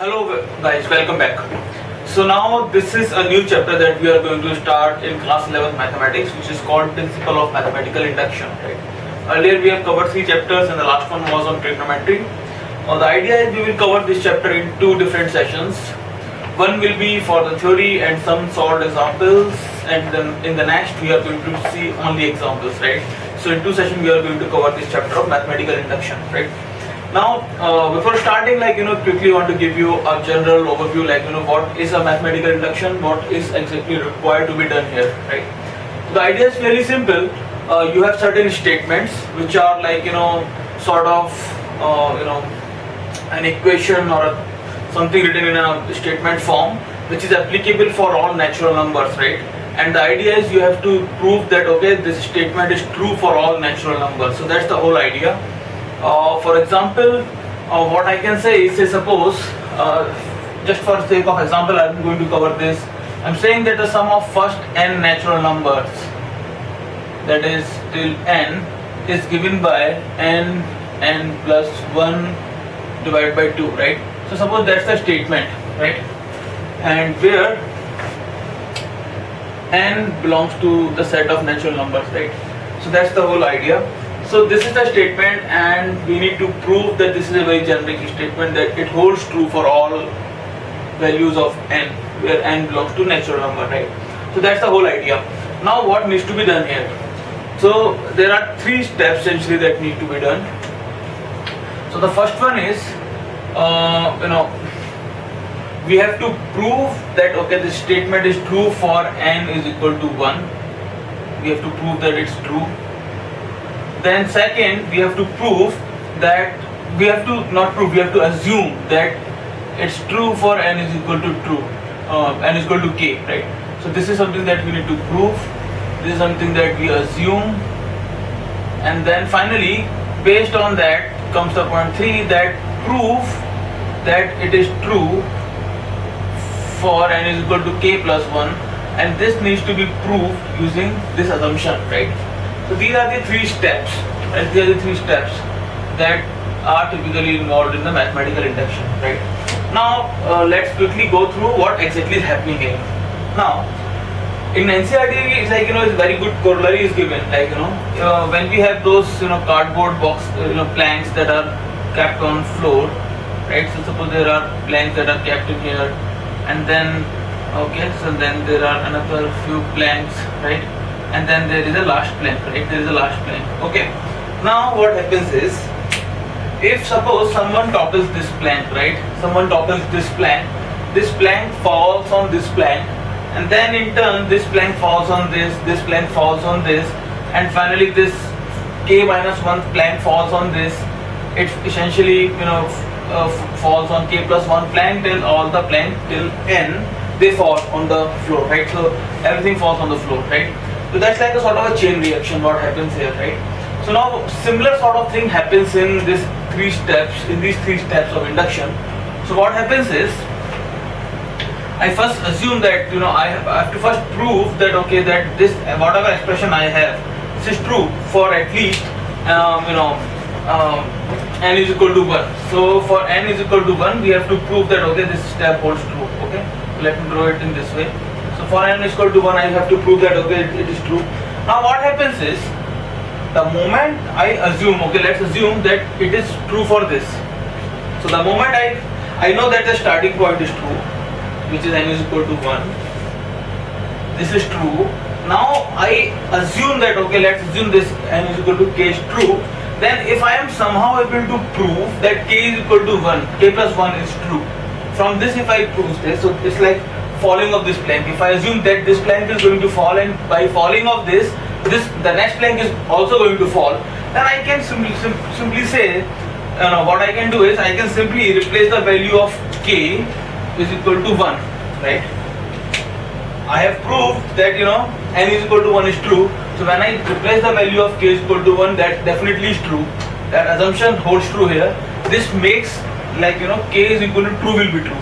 Hello guys, welcome back. So now this is a new chapter that we are going to start in class 11 mathematics, which is called Principle of Mathematical Induction. Right? Earlier we have covered 3 chapters and the last one was on trigonometry. The idea is we will cover this chapter in 2 different sessions. One will be for the theory and some solved examples, and then in the next we are going to see only examples, right? So in 2 sessions we are going to cover this chapter of mathematical induction, right? Now, before starting, quickly want to give you a general overview, what is a mathematical induction, what is exactly required to be done here, right? The idea is very simple. You have certain statements which are sort of, an equation or something written in a statement form, which is applicable for all natural numbers, right? And the idea is you have to prove that, okay, this statement is true for all natural numbers. So that's the whole idea. For example, what I can say is, say suppose, just for sake of example, I am going to cover this. I am saying that the sum of first n natural numbers, that is till n, is given by n plus 1 divided by 2, right? So suppose that's the statement, right? And where n belongs to the set of natural numbers, right? So that's the whole idea. So this is the statement, and we need to prove that this is a very generic statement, that it holds true for all values of n, where n belongs to natural number, right? So that's the whole idea. Now what needs to be done here? So there are 3 steps essentially that need to be done. So the first one is, we have to prove that, okay, this statement is true for n is equal to 1. We have to prove that it's true. Then second, we have to prove that, we have to assume that it's true for n is equal to true, n is equal to k, right? So this is something that we need to prove. This is something that we assume. And then finally, based on that comes the point 3, that prove that it is true for n is equal to k plus 1, and this needs to be proved using this assumption, right? So these are the 3 steps, right? These are the 3 steps that are typically involved in the mathematical induction, right? Now let's quickly go through what exactly is happening here. Now in NCERT, it's it's very good corollary is given, when we have those cardboard box planks that are kept on floor, right? So suppose there are planks that are kept in here, and then so then there are another few planks, right? And then there is a last plank, right? There is a last plank. Okay. Now what happens is, if suppose someone topples this plank, right? Someone topples this plank falls on this plank, and then in turn this plank falls on this plank falls on this, and finally this k minus 1 plank falls on this. It essentially falls on k plus 1 plank till all the plank till n, they fall on the floor, right? So everything falls on the floor, right? So that's like a sort of a chain reaction what happens here, right? So now similar sort of thing happens in these 3 steps of induction. So what happens is, I first assume that I have to first prove that, okay, that this whatever expression I have, this is true for at least n is equal to 1. So for n is equal to 1, we have to prove that, okay, this step holds true. Okay, let me draw it in this way. So for n is equal to 1, I have to prove that, okay, it is true. Now what happens is, the moment I assume, okay, let's assume that it is true for this. So the moment I know that the starting point is true, which is n is equal to 1, this is true. Now I assume that, okay, let's assume this n is equal to k is true. Then if I am somehow able to prove that k is equal to 1, k plus 1 is true, from this if I prove this, so it's like falling of this plank. If I assume that this plank is going to fall, and by falling of this the next plank is also going to fall, then I can simply say, what I can do is, I can simply replace the value of k is equal to 1, right? I have proved that n is equal to 1 is true. So when I replace the value of k is equal to 1, that definitely is true. That assumption holds true here. This makes k is equal to true will be true.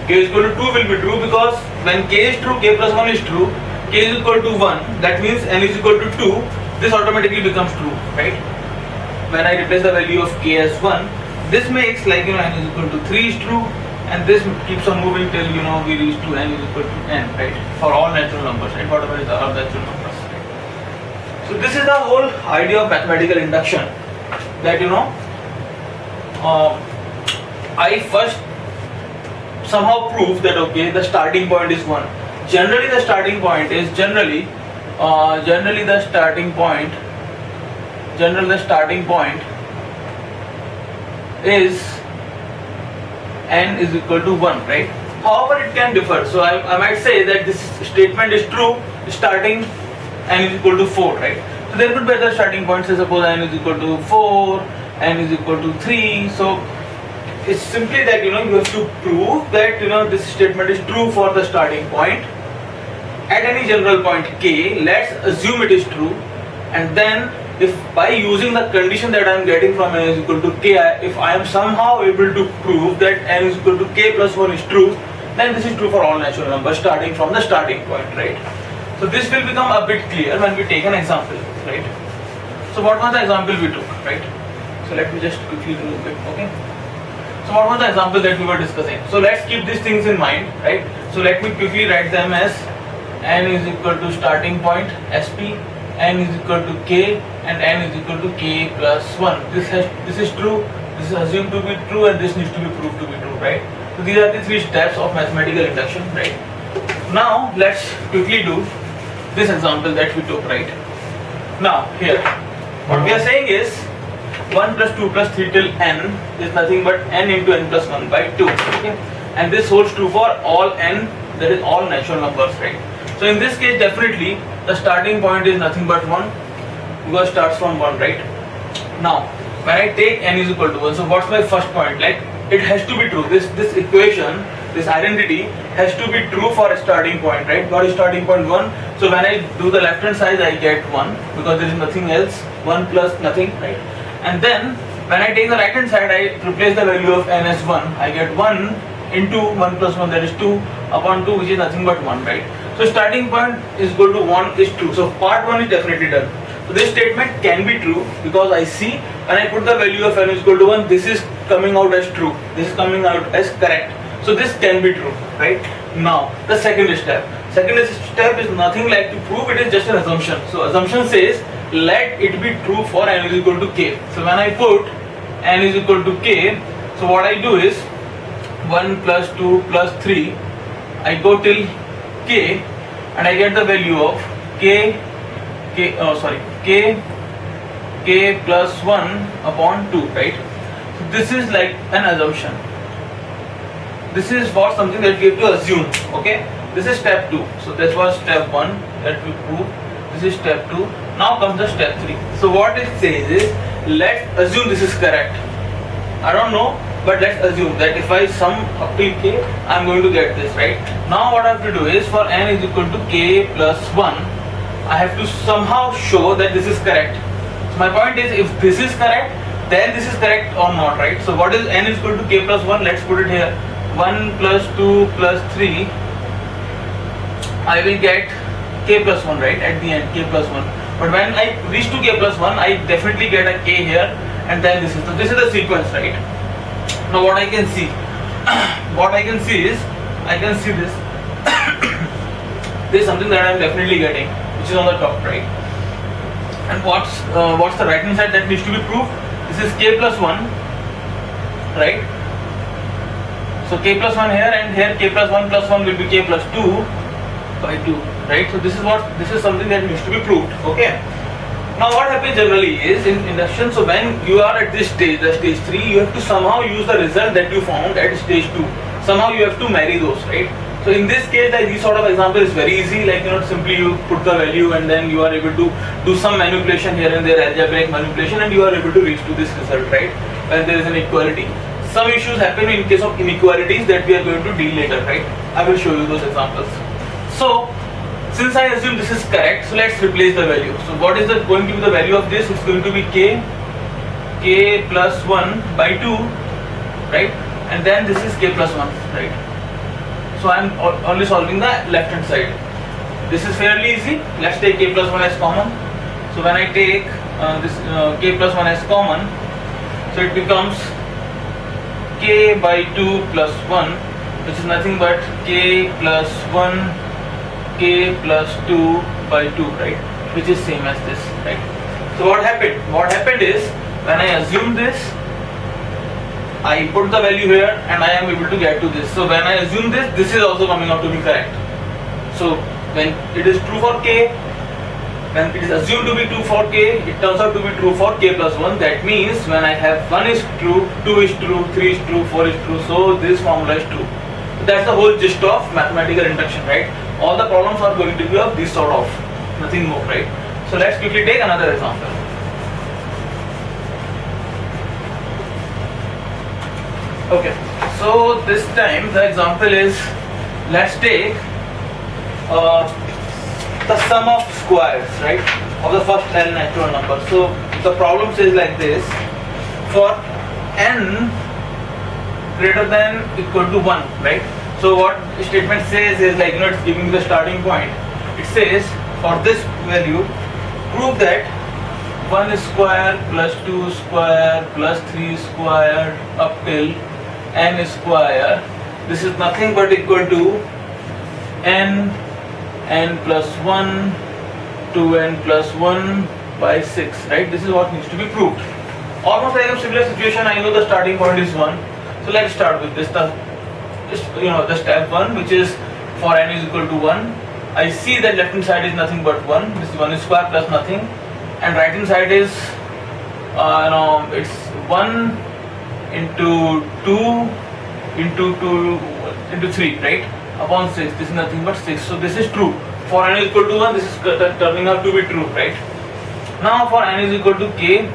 K is equal to 2 will be true, because when k is true, k plus 1 is true, k is equal to 1, that means n is equal to 2, this automatically becomes true, right? When I replace the value of k as 1, This makes like n is equal to 3 is true, and this keeps on moving till we reach to n is equal to n, right? For all natural numbers, right? Whatever is our natural numbers. Right? So this is the whole idea of mathematical induction. That I first somehow prove that okay, the starting point is 1. Generally the starting point is is n is equal to 1, right? However, it can differ. So I might say that this statement is true starting n is equal to 4, right? So there could be other starting points. Say suppose n is equal to 4, n is equal to 3. So it's simply that you have to prove that this statement is true for the starting point at any general point k. Let's assume it is true, and then if by using the condition that I am getting from n is equal to k, if I am somehow able to prove that n is equal to k plus 1 is true, then this is true for all natural numbers starting from the starting point, right? So this will become a bit clear when we take an example, right? So what was the example we took, right? So let me just quickly do it, okay? So what was the example that we were discussing? So let's keep these things in mind, right? So let me quickly write them as n is equal to starting point sp, n is equal to k, and n is equal to k plus 1. This is true, this is assumed to be true, and this needs to be proved to be true, right? So these are the 3 steps of mathematical induction, right? Now let's quickly do this example that we took, right? Now here what we are saying is 1 plus 2 plus 3 till n is nothing but n into n plus 1 by 2, okay? And this holds true for all n, that is all natural numbers, right? So in this case definitely the starting point is nothing but 1, because it starts from 1, right? Now when I take n is equal to 1, so what's my first point? Like it has to be true. This equation, this identity has to be true for a starting point, right? What is starting point? 1. So when I do the left hand side I get 1, because there is nothing else, 1 plus nothing, right? And then when I take the right hand side, I replace the value of n as 1. I get 1 into 1 plus 1, that is 2 upon 2, which is nothing but 1, right? So starting point is equal to 1 is true. So part 1 is definitely done. So this statement can be true because I see when I put the value of n is equal to 1, this is coming out as true. This is coming out as correct. So this can be true, right? Now the second step. Second step is nothing like to prove, it is just an assumption. So assumption says let it be true for n is equal to k. So when I put n is equal to k, so what I do is 1 plus 2 plus 3, I go till k and I get the value of k plus 1 upon 2, right? So this is like an assumption. This is for something that we have to assume, okay? This is step 2. So this was step 1 that we proved. This is step 2. Now comes the step 3. So what it says is, let's assume this is correct. I don't know, but let's assume that if I sum up till k, I'm going to get this, right? Now what I have to do is, for n is equal to k plus 1, I have to somehow show that this is correct. So my point is, if this is correct, then this is correct or not, right? So what is n is equal to k plus 1? Let's put it here. 1 plus 2 plus 3, I will get k plus 1, right? At the end, k plus 1. But when I reach to k plus 1, I definitely get a k here, and then this is. So this is the sequence, right? Now what I can see, is, I can see this. There is something that I am definitely getting, which is on the top, right? And what's the right hand side that needs to be proved? This is k plus 1, right? So k plus 1 here, and here k plus 1 will be k plus 2 by 2, right? So this is something that needs to be proved, okay? Now what happens generally is in induction, so when you are at this stage, the stage 3, you have to somehow use the result that you found at stage 2. Somehow you have to marry those, right? So in this case, like this sort of example is very easy, like simply you put the value and then you are able to do some manipulation here and there, algebraic manipulation, and you are able to reach to this result, right? When there is an equality. Some issues happen in case of inequalities that we are going to deal later, right? I will show you those examples. So since I assume this is correct, so let's replace the value. So what is going to be the value of this? It's going to be k plus 1 by 2, right? And then this is k plus 1, right? So I am only solving the left hand side. This is fairly easy. Let's take k plus 1 as common. So when I take this k plus 1 as common, so it becomes k by 2 plus 1, which is nothing but k plus 1 k plus 2 by 2, right, which is same as this, right. So what happened is, when I assume this, I put the value here and I am able to get to this. So when I assume this is also coming out to be correct. So when it is true for k, when it is assumed to be true for k, it turns out to be true for k plus 1. That means when I have 1 is true, 2 is true, 3 is true, 4 is true, so this formula is true. So that's the whole gist of mathematical induction, right? All the problems are going to be of this sort of, nothing more, right? So let's quickly take another example. Okay, so this time the example is, let's take the sum of squares, right, of the first n natural number. So the problem says like this: for n greater than equal to 1, right? So what the statement says is, like, it's giving the starting point. It says for this value, prove that 1 square plus 2 square plus 3 square up till n square, this is nothing but equal to n plus 1 to n plus 1 by 6, right? This is what needs to be proved. Almost like a similar situation. I know the starting point is 1, so let's start with this. The step 1, which is for n is equal to 1. I see that left hand side is nothing but 1. This is 1 square plus nothing, and right hand side is it's 1 into 2 into 2 into 3, right, upon 6. This is nothing but 6. So this is true. For n is equal to 1, this is turning out to be true, right? Now for n is equal to k,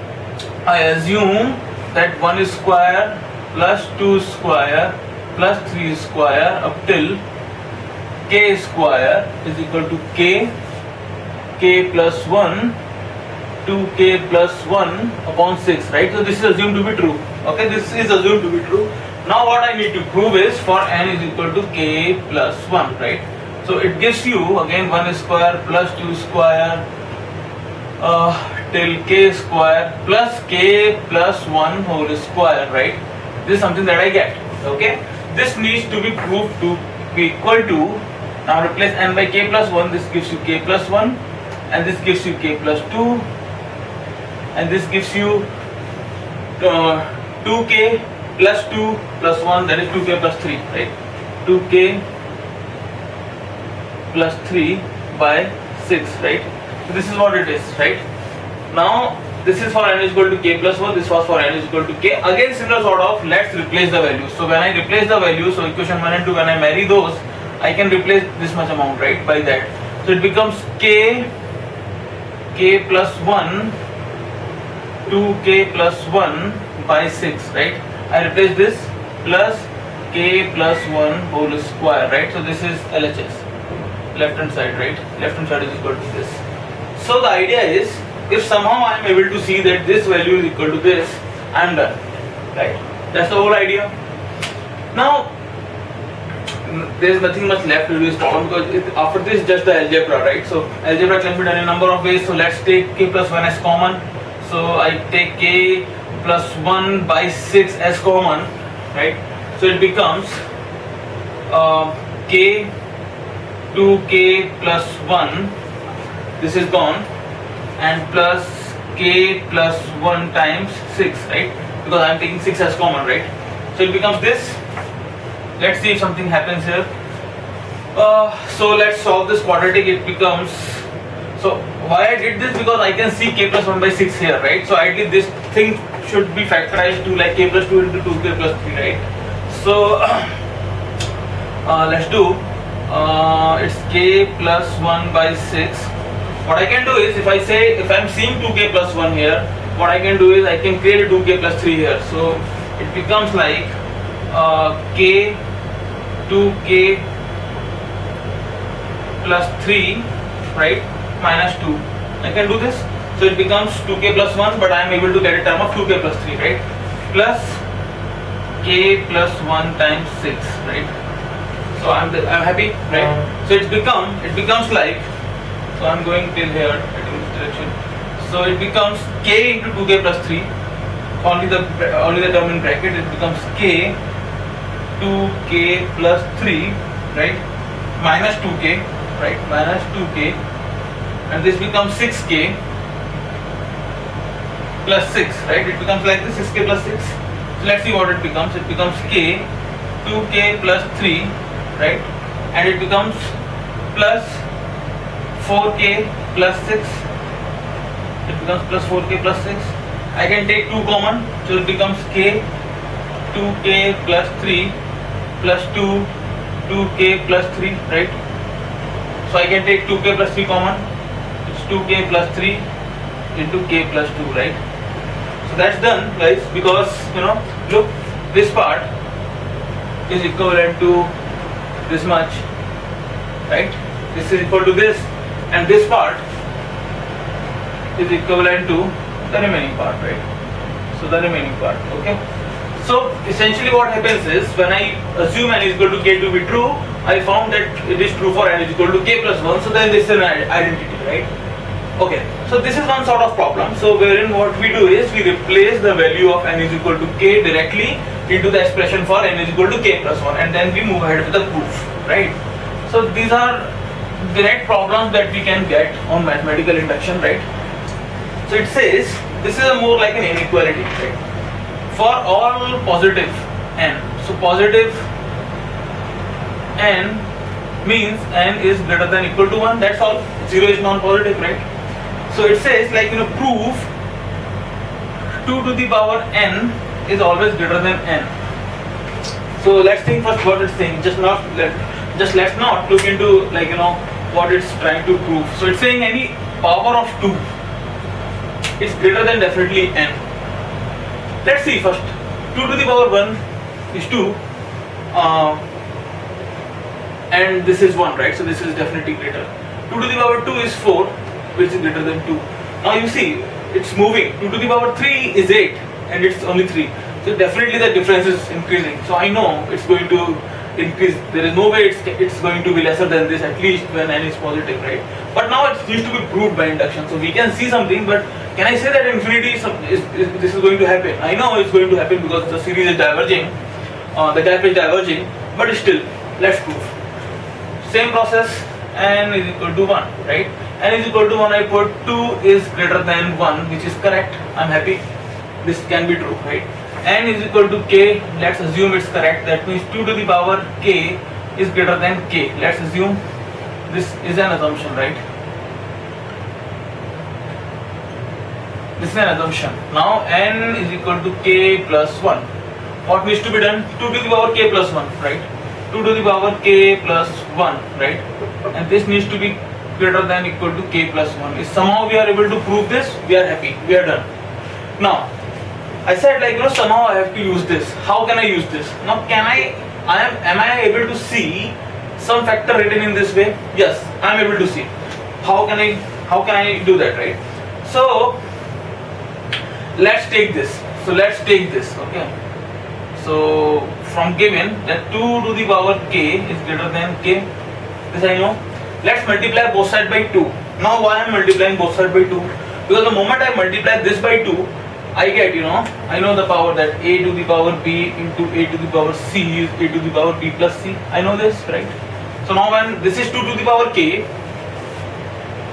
I assume that 1 square plus 2 square plus 3 square up till k square is equal to k plus 1 to k plus 1 upon 6, right? So this is assumed to be true. Okay, this is assumed to be true. Now what I need to prove is, for n is equal to k plus 1, right? So it gives you again 1 square plus 2 square till k square plus k plus 1 whole square, right? This is something that I get. Okay, this needs to be proved to be equal to, now replace n by k plus 1, this gives you k plus 1, and this gives you k plus 2, and this gives you 2k plus 2 plus 1, that is 2k plus 3, right? 2k plus 3 by 6, right? So this is what it is, right? Now this is for n is equal to k plus 1, this was for n is equal to k. Again similar sort of, let's replace the values. So when I replace the values, so equation 1 and 2, when I marry those, I can replace this much amount, right, by that. So it becomes k plus 1 2k plus 1 by 6, right? I replace this plus k plus 1 whole square, right? So this is LHS, left hand side, right? Left hand side is equal to this. So the idea is, if somehow I am able to see that this value is equal to this, I am done, right? That's the whole idea. Now there is nothing much left to do this problem, because after this just the algebra, right? So algebra can be done in a number of ways. So let's take k plus 1 as common. So I take k plus 1 by 6 as common, right? So it becomes k 2k plus 1, this is gone, and plus k plus 1 times 6, right? Because I am taking 6 as common, right? So it becomes this. Let's see if something happens here. So let's solve this quadratic. It becomes, so why I did this, because I can see k plus 1 by 6 here, right? So ideally this thing should be factorized to like k plus 2 into 2k plus 3, right? So let's do, it's k plus 1 by 6. What I can do is, if I'm seeing 2k plus 1 here, what I can do is I can create a 2k plus 3 here. So it becomes like k 2k plus 3, right, minus 2. I can do this. So it becomes 2k plus 1, but I am able to get a term of 2k plus 3, right, plus k plus 1 times 6, right? So I'm happy, right? So it becomes like, so I'm going till here in this direction. So it becomes k into 2k plus 3 only the term in bracket, it becomes k 2k plus 3, right, minus 2k, right, minus 2k, and this becomes 6k plus 6, right, it becomes like this, 6k plus 6. So let's see what it becomes. It becomes k 2k plus 3, right, and it becomes plus 4k plus 6. It becomes plus 4k plus 6. I can take 2 common, so it becomes k 2k plus 3 plus 2 2k plus 3, right. So I can take 2k plus 3 common. It's 2k plus 3 into k plus 2, right. So that's done, guys, because look, this part is equivalent to this much, right. This is equal to this, and this part is equivalent to the remaining part, right. So the remaining part, okay. So essentially what happens is, when I assume n is equal to k to be true, I found that it is true for n is equal to k plus 1, so then this is an identity, right. Okay, so this is one sort of problem. So wherein what we do is, we replace the value of n is equal to k directly into the expression for n is equal to k plus 1, and then we move ahead with the proof, right. So these are direct problems that we can get on mathematical induction, right. So it says, this is a more like an inequality, right, for all positive n. So positive n means n is greater than equal to 1, that's all. 0 is non-positive, right. So it says, like, prove 2 to the power n is always greater than n. So let's think first what it's saying. Let's not look into, like, what it's trying to prove. So it's saying any power of 2 is greater than definitely n. Let's see first. 2 to the power 1 is 2, and this is 1, right. So this is definitely greater. 2 to the power 2 is 4, which is greater than 2. Now you see, it's moving. 2 to the power 3 is 8, and it's only 3. So definitely the difference is increasing. So I know it's going to increase. There is no way it's going to be lesser than this, at least when n is positive, right. But now it needs to be proved by induction. So we can see something, but can I say that infinity this is going to happen? I know it's going to happen because the series is diverging, the gap is diverging, but still, let's prove. Same process, n is equal to 1, right? N is equal to 1, I put 2 is greater than 1, which is correct. I'm happy. This can be true, right? N is equal to k, let's assume it's correct. That means 2 to the power k is greater than k. Let's assume this is an assumption, right? This is an assumption. Now n is equal to k plus 1. What needs to be done? 2 to the power k plus 1, right? 2 to the power k plus 1, right? And this needs to be greater than equal to k plus 1. If somehow we are able to prove this, we are happy, we are done. Now, I said, like, somehow I have to use this. How can I use this? Now, am I able to see some factor written in this way? Yes, I am able to see. How can I do that, right? So, let's take this. Okay. So, from given that 2 to the power k is greater than k, this I know. Let's multiply both sides by 2. Now, why I am multiplying both sides by 2? Because the moment I multiply this by 2, I get, I know the power that a to the power b into a to the power c is a to the power b plus c. I know this, right? So now when this is 2 to the power k,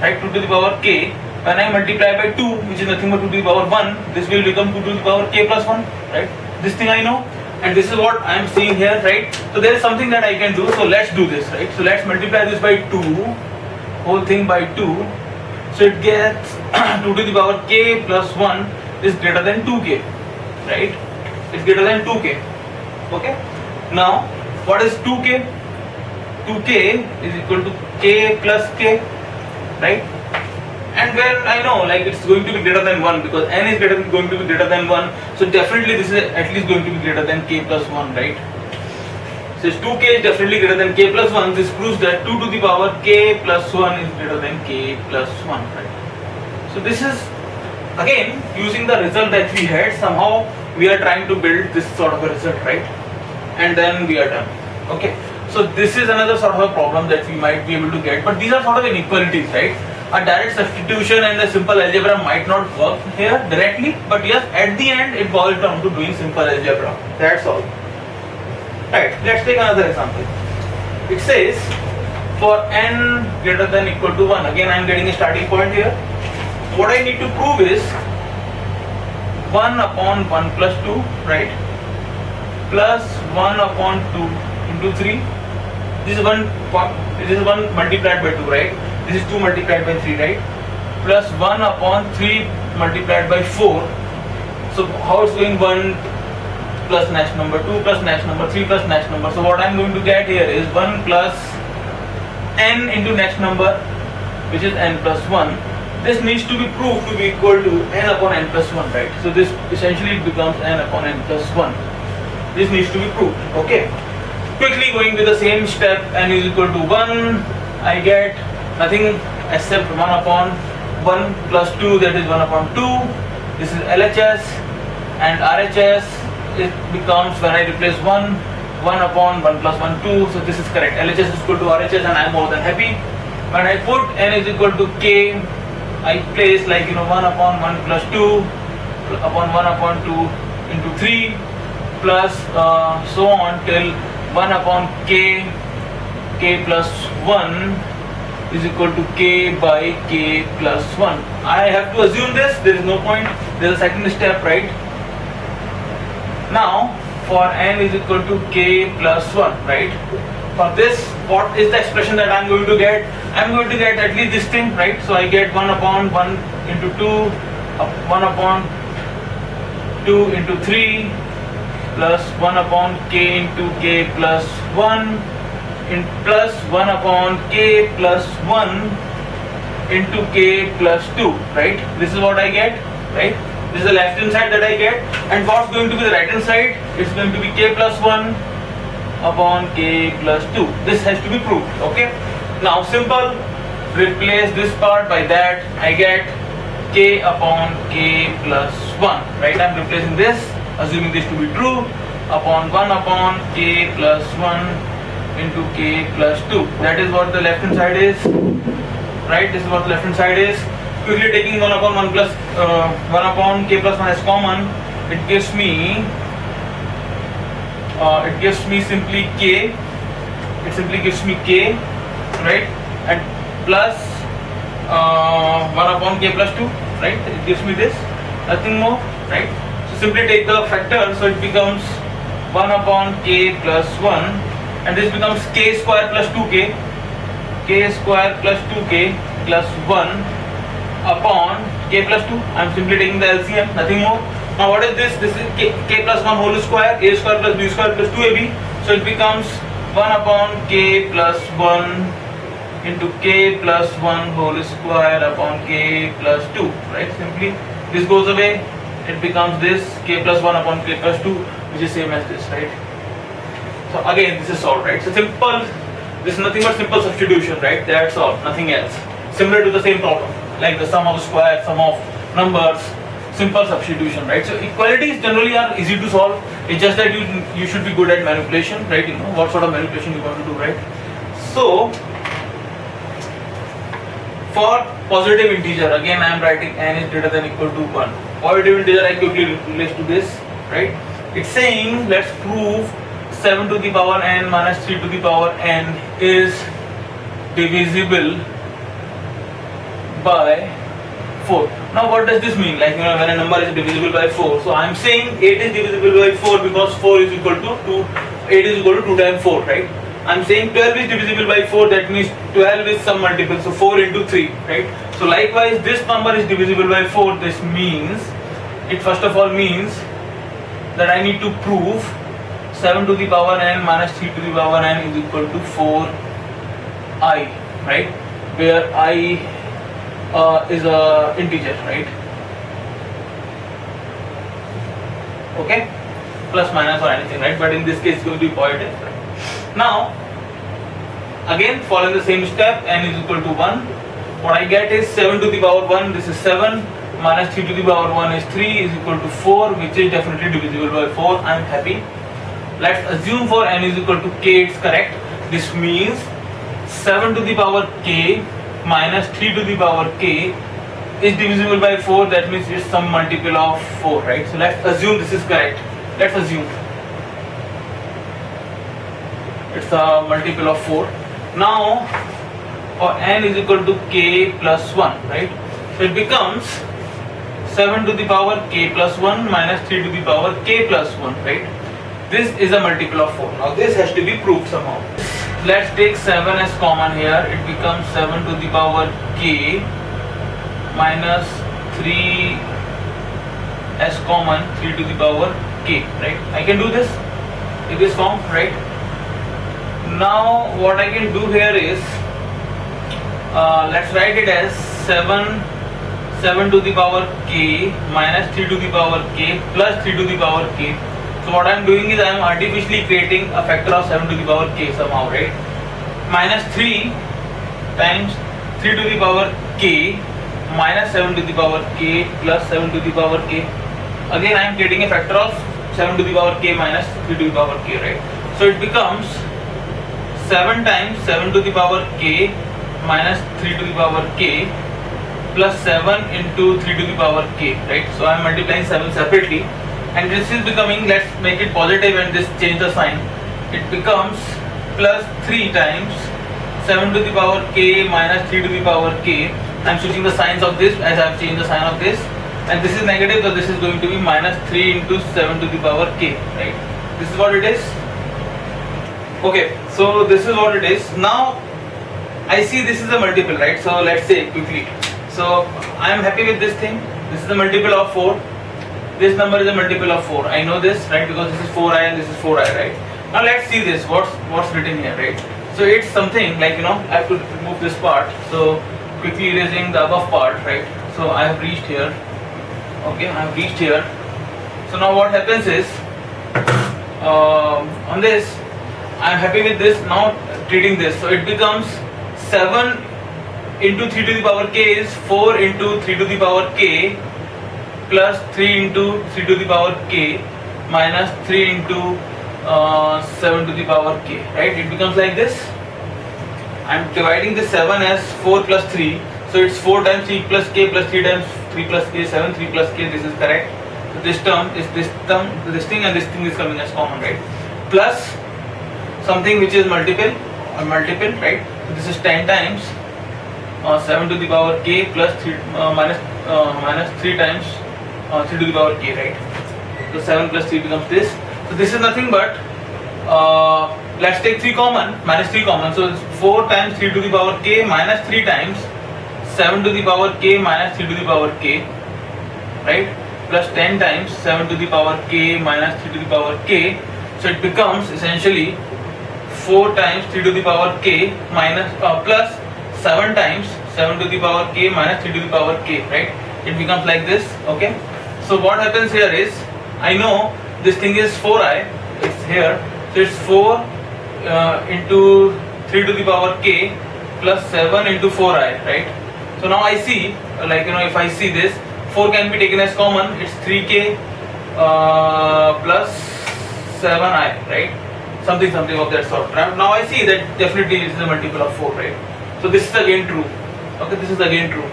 right, 2 to the power k, when I multiply by 2, which is nothing but 2 to the power 1, this will become 2 to the power k plus 1, right? This thing I know, and this is what I am seeing here, right? So there is something that I can do, so let's do this, right? So let's multiply this by 2, whole thing by 2, so it gets 2 to the power k plus 1 is greater than 2k, right? It's greater than 2k, okay? Now, what is 2k? 2k is equal to k plus k, right? And when I know, like, it's going to be greater than 1 because n is going to be greater than 1, so definitely this is at least going to be greater than k plus 1, right? Since 2k is definitely greater than k plus 1, this proves that 2 to the power k plus 1 is greater than k plus 1, right? So this is, again, using the result that we had, somehow we are trying to build this sort of a result, right? And then we are done, okay? So this is another sort of a problem that we might be able to get, but these are sort of inequalities, right? a direct substitution and the simple algebra might not work here directly, but yes, at the end it boils down to doing simple algebra. That's all. Right, let's take another example. It says for n greater than equal to 1, again I am getting a starting point here. What I need to prove is 1 upon 1 plus 2, right, plus 1 upon 2 into 3. This is 1 multiplied by 2, right? This is 2 multiplied by 3, right? Plus 1 upon 3 multiplied by 4. So how it's going? 1 plus next number, 2 plus next number, 3 plus next number. So what I'm going to get here is 1 plus n into next number, which is n plus 1. This needs to be proved to be equal to n upon n plus 1, right? So this essentially becomes n upon n plus 1. This needs to be proved, okay? Quickly going with the same step, n is equal to 1, I get nothing except 1 upon 1 plus 2, that is 1 upon 2. This is LHS, and RHS, it becomes, when I replace 1 upon 1 plus 1, 2, so this is correct. LHS is equal to RHS and I am more than happy. When I put n is equal to k, I place 1 upon 1 plus 2 upon 1 upon 2 into 3 plus so on till 1 upon k plus 1 is equal to k by k plus 1. I have to assume this, there is no point, there is a second step, right? Now for n is equal to k plus 1, right? For this, what is the expression that I am going to get? I am going to get at least this thing, right? So I get 1 upon 1 into 2, 1 upon 2 into 3 plus 1 upon k into k plus 1 plus 1 upon k plus 1 into k plus 2, right? This is what I get, right? This is the left hand side that I get. And what's going to be the right hand side? It's going to be k plus 1 upon k plus 2. This has to be proved, okay? Now simple, replace this part by that, I get k upon k plus 1, right? I'm replacing this, assuming this to be true, upon 1 upon k plus 1 into k plus 2. That is what the left hand side is, right? This is what the left hand side is. Quickly taking 1 upon 1 plus 1 upon k plus 1 as common, it gives me simply k. It simply gives me k, right? And plus 1 upon k plus 2, right? It gives me this, nothing more, right? So simply take the factor, so it becomes 1 upon k plus 1, and this becomes k square plus 2k, k square plus 2k plus 1 upon k plus 2. I am simply taking the LCM, nothing more. Now what is this? This is k plus 1 whole square, a square plus b square plus 2ab. So it becomes 1 upon k plus 1 into k plus 1 whole square upon k plus 2, right? Simply this goes away, it becomes this k plus 1 upon k plus 2, which is same as this, right? So again this is solved, right? So simple, this is nothing but simple substitution, right? That's all, nothing else. Similar to the same problem, like the sum of squares, sum of numbers, simple substitution, right? So equalities generally are easy to solve. It's just that you should be good at manipulation, right? You know what sort of manipulation you want to do, right? So for positive integer, again I am writing n is greater than equal to 1. Positive integer I quickly replace to this, right? It's saying let's prove 7 to the power n minus 3 to the power n is divisible by 4. Now what does this mean? Like, when a number is divisible by 4, so I am saying 8 is divisible by 4 because 4 is equal to 2, 8 is equal to 2 times 4, right? I am saying 12 is divisible by 4, that means 12 is some multiple, so 4 into 3, right? So likewise this number is divisible by 4. This means, it first of all means that I need to prove 7 to the power n minus 3 to the power n is equal to 4i, right? Where I is a integer, right? Okay, plus minus or anything, right? But in this case it's going to be positive. Now again following the same step, n is equal to 1. What I get is 7 to the power 1, this is 7, minus 3 to the power 1 is 3, is equal to 4, which is definitely divisible by 4. I am happy. Let's assume for n is equal to k, it's correct. This means 7 to the power k minus 3 to the power k is divisible by 4, that means it's some multiple of 4, right? So let's assume this is correct. Let's assume it's a multiple of 4. Now for n is equal to k plus 1, right? So it becomes 7 to the power k plus 1 minus 3 to the power k plus 1, right? This is a multiple of 4. Now this has to be proved somehow. Let's take 7 as common here. It becomes 7 to the power k minus 3 as common, 3 to the power k, right? I can do this in this form, right? Now what I can do here is let's write it as 7 to the power k minus 3 to the power k plus 3 to the power k. So what I am doing is I am artificially creating a factor of 7 to the power k somehow, right? Minus 3 times 3 to the power k minus 7 to the power k plus 7 to the power k. Again I am creating a factor of 7 to the power k minus 3 to the power k, right? So it becomes 7 times 7 to the power k minus 3 to the power k plus 7 into 3 to the power k, right? So I am multiplying 7 separately, and this is becoming, let's make it positive and this change the sign. It becomes plus 3 times 7 to the power k minus 3 to the power k. I am switching the signs of this as I have changed the sign of this, and this is negative, so this is going to be minus 3 into 7 to the power k, right? This is what it is. Okay, so this is what it is. Now I see this is a multiple, right? So let's say quickly. So I am happy with this thing. This is a multiple of 4. This number is a multiple of 4. I know this, right? Because this is 4i and this is 4i, right? Now let's see this. What's written here, right? So it's something like, I have to remove this part. So quickly erasing the above part, right? So I have reached here. Okay, I have reached here. So now what happens is on this I am happy with this. Now treating this, so it becomes 7 into 3 to the power k is 4 into 3 to the power k plus 3 into 3 to the power k minus 3 into 7 to the power k, right? It becomes like this. I am dividing this 7 as 4 plus 3, so it's 4 times 3 plus k plus 3 times 3 plus k, 7 3 plus k. This is correct. So this term is this term, this thing, and this thing is coming as common, right? Plus something which is multiple, right? So this is 10 times 7 to the power k plus 3 minus 3 times 3 to the power k, right? So 7 plus 3 becomes this. So this is nothing but let's take 3 common, minus 3 common. So it's 4 times 3 to the power k minus 3 times 7 to the power k minus 3 to the power k, right? Plus 10 times 7 to the power k minus 3 to the power k. So it becomes essentially 4 times 3 to the power k minus plus 7 times 7 to the power k minus 3 to the power k, right? It becomes like this. Okay, so what happens here is, I know this thing is 4i, it's here, so it's 4 into 3 to the power k plus 7 into 4i, right? So now I see, like, if I see this, 4 can be taken as common, it's 3k plus 7i, right? Something of that sort. Now I see that definitely it is a multiple of 4, right? So this is again true. Okay, this is again true.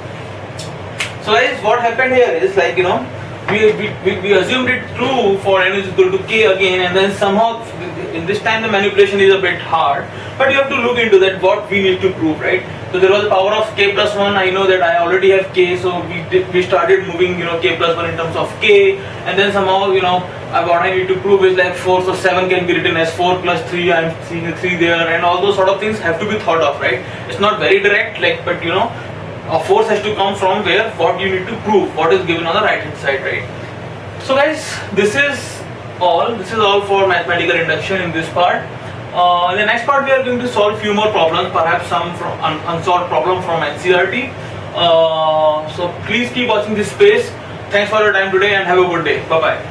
So guys, what happened here is, like, we assumed it true for n is equal to k again, and then somehow in this time the manipulation is a bit hard, but you have to look into that what we need to prove, right? So there was a power of k plus 1. I know that I already have k, so we started moving k plus 1 in terms of k, and then somehow what I need to prove is like 4, so 7 can be written as 4 plus 3. I am seeing a 3 there, and all those sort of things have to be thought of, right? It's not very direct, like, but a force has to come from where what you need to prove, what is given on the right hand side, right? So guys, this is all for mathematical induction in this part. In the next part we are going to solve few more problems, perhaps some from unsolved problem from NCERT. So please keep watching this space. Thanks for your time today and have a good day. Bye bye.